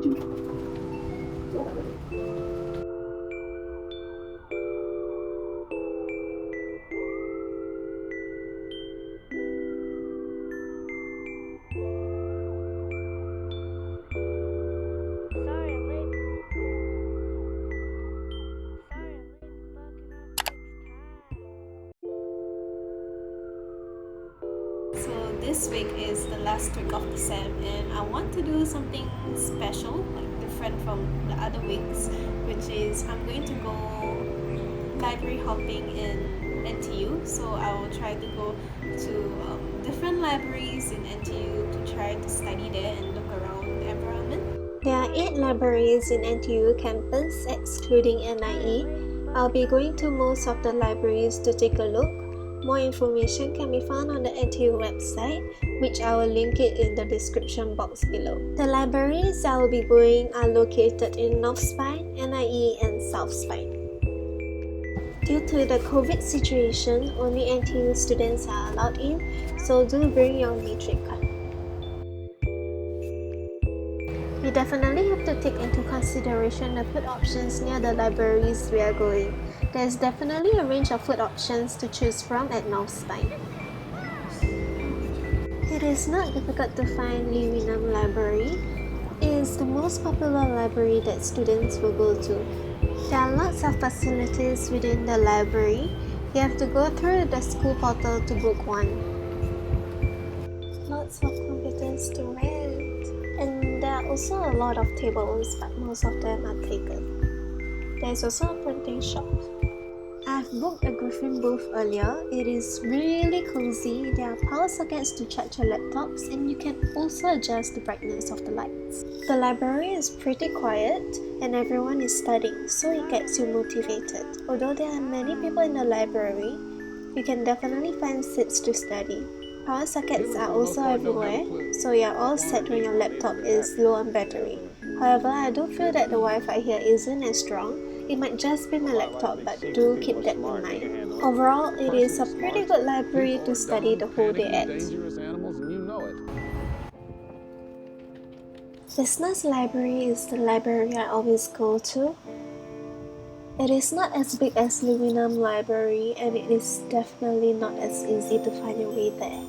So this week is the last week of the sem, and I want to do something special, like different from the other weeks, which is I'm going to go library hopping in NTU. So I will try to go to different libraries in NTU to try to study there and look around the environment. There are 8 libraries in NTU campus, excluding NIE. I'll be going to most of the libraries to take a look. More information can be found on the NTU website, which I will link it in the description box below. The libraries I will be going are located in North Spine, NIE, and South Spine. Due to the COVID situation, only NTU students are allowed in, so do bring your matric card. We definitely have to take into consideration the food options near the libraries we are going. There's definitely a range of food options to choose from at North Spine. It is not difficult to find Leewinham Library. It is the most popular library that students will go to. There are lots of facilities within the library. You have to go through the school portal to book one. Lots of computers to rent. And there are also a lot of tables, but most of them are taken. There is also a printing shop. I've booked a Griffin booth earlier. It is really cozy. There are power sockets to charge your laptops, and you can also adjust the brightness of the lights. The library is pretty quiet and everyone is studying, so it gets you motivated. Although there are many people in the library, you can definitely find seats to study. Power sockets are also everywhere, so you're all set when your laptop is low on battery. However, I do feel that the Wi-Fi here isn't as strong. It might just be my laptop, but do keep that in mind. Overall, it is a pretty good library to study the whole day at. Business library is the library I always go to. It is not as big as Leewinham Library, and it is definitely not as easy to find your way there.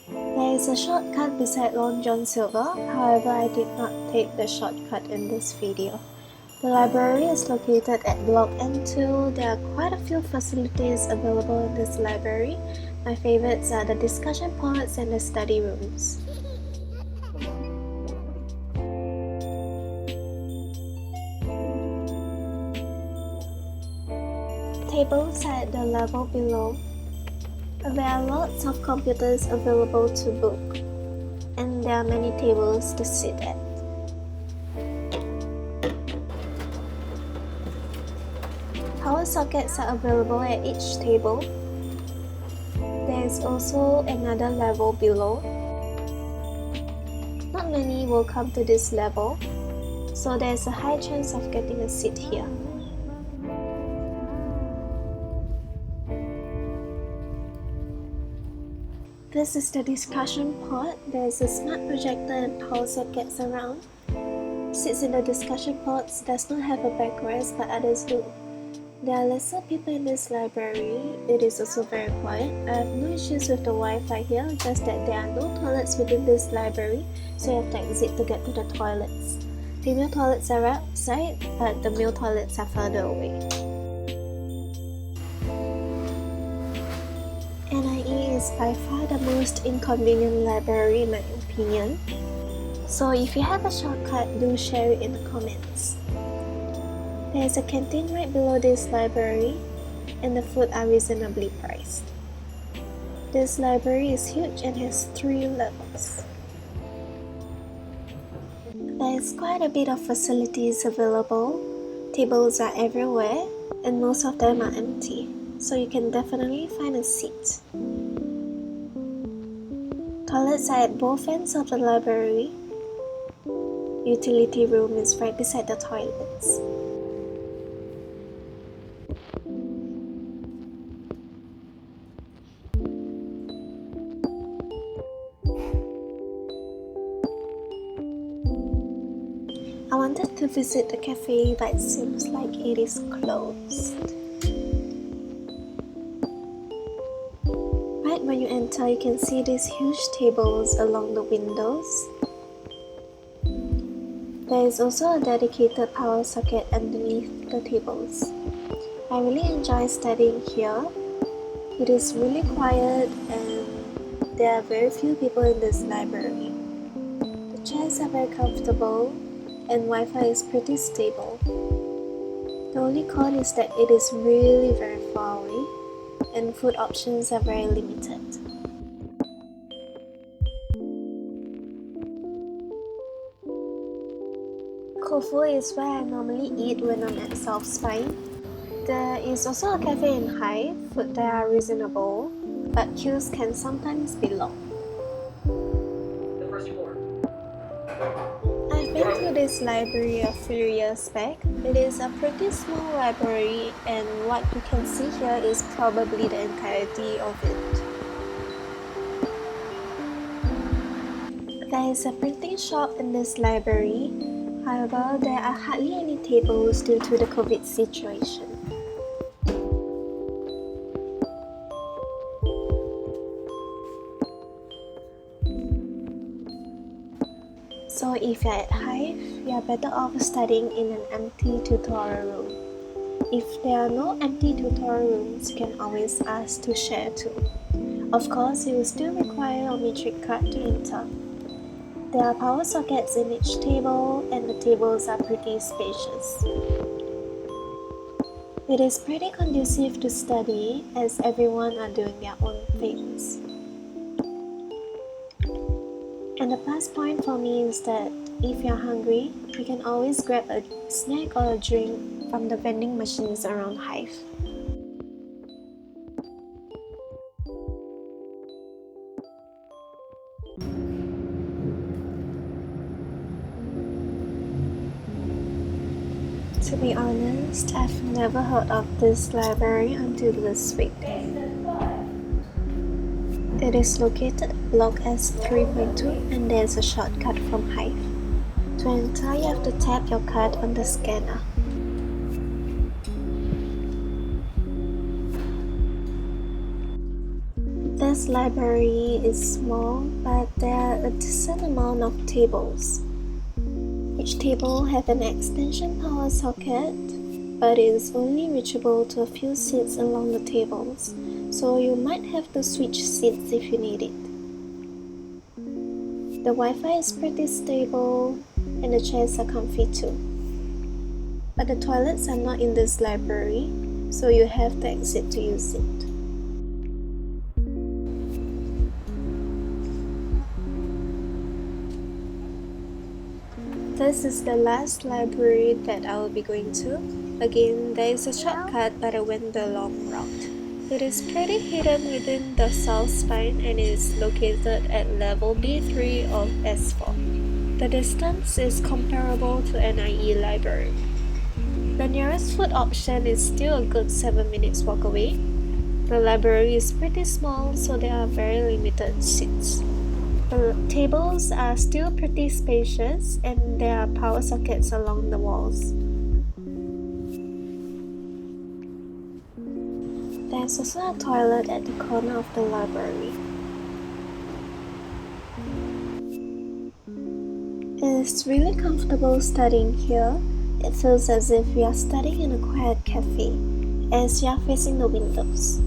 There is a shortcut beside Long John Silver, however I did not take the shortcut in this video. The library is located at Block N2. There are quite a few facilities available in this library. My favorites are the discussion pods and the study rooms. Tables are at the level below. There are lots of computers available to book, and there are many tables to sit at. Power sockets are available at each table. There is also another level below. Not many will come to this level, so there is a high chance of getting a seat here. This is the discussion pod. There is a smart projector and power sockets around. Seats in the discussion pods does not have a backrest, but others do. There are lesser people in this library. It is also very quiet. I have no issues with the Wi-Fi here, just that there are no toilets within this library, so you have to exit to get to the toilets. Female toilets are outside, but the male toilets are further away. NIE is by far the most inconvenient library in my opinion. So if you have a shortcut, do share it in the comments. There is a canteen right below this library, and the food are reasonably priced. This library is huge and has 3 levels. There is quite a bit of facilities available. Tables are everywhere, and most of them are empty, so you can definitely find a seat. Toilets are at both ends of the library. Utility room is right beside the toilets. to visit the cafe, but it seems like it is closed. Right when you enter, you can see these huge tables along the windows. There is also a dedicated power socket underneath the tables. I really enjoy studying here. It is really quiet and there are very few people in this library. The chairs are very comfortable and Wi-Fi is pretty stable. The only con is that it is really very far away and food options are very limited. Kofu is where I normally eat when I'm at South Spine. There is also a cafe in Hive. Food there are reasonable, but queues can sometimes be long. The first floor. I've been to this library a few years back. It is a pretty small library and what you can see here is probably the entirety of it. There is a printing shop in this library. However, there are hardly any tables due to the COVID situation. So if you're at Hive, you're better off studying in an empty tutorial room. If there are no empty tutorial rooms, you can always ask to share too. Of course, you will still require a metric card to enter. There are power sockets in each table and the tables are pretty spacious. It is pretty conducive to study as everyone are doing their own things. And the plus point for me is that if you're hungry, you can always grab a snack or a drink from the vending machines around Hive. To be honest, I've never heard of this library until this week. It is located at Block S3.2 and there's a shortcut from Hive. To enter, you have to tap your card on the scanner. This library is small, but there are a decent amount of tables. Each table has an extension power socket, but it is only reachable to a few seats along the tables, so you might have to switch seats if you need it. The Wi-Fi is pretty stable and the chairs are comfy too. But the toilets are not in this library, so you have to exit to use it. This is the last library that I will be going to. Again, there is a shortcut, but I went the long route. It is pretty hidden within the South Spine and is located at level B3 of S4. The distance is comparable to NIE library. The nearest food option is still a good 7 minutes walk away. The library is pretty small, so there are very limited seats. The tables are still pretty spacious and there are power sockets along the walls. There's also a toilet at the corner of the library. It is really comfortable studying here. It feels as if we are studying in a quiet cafe, as you are facing the windows.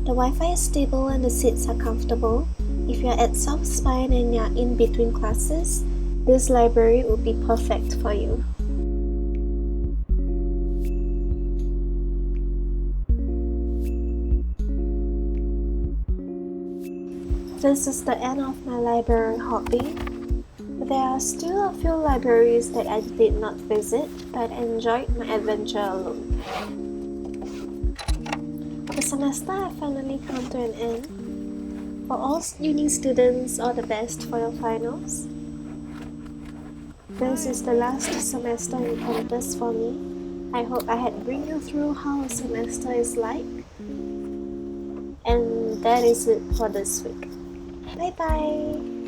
The Wi-Fi is stable and the seats are comfortable. If you are at South Spine and you are in between classes, this library would be perfect for you. This is the end of my library hopping. There are still a few libraries that I did not visit, but enjoyed my adventure alone. The semester has finally come to an end. For all uni students, all the best for your finals. This is the last semester in campus for me. I hope I had bring you through how a semester is like. And that is it for this week. Bye bye!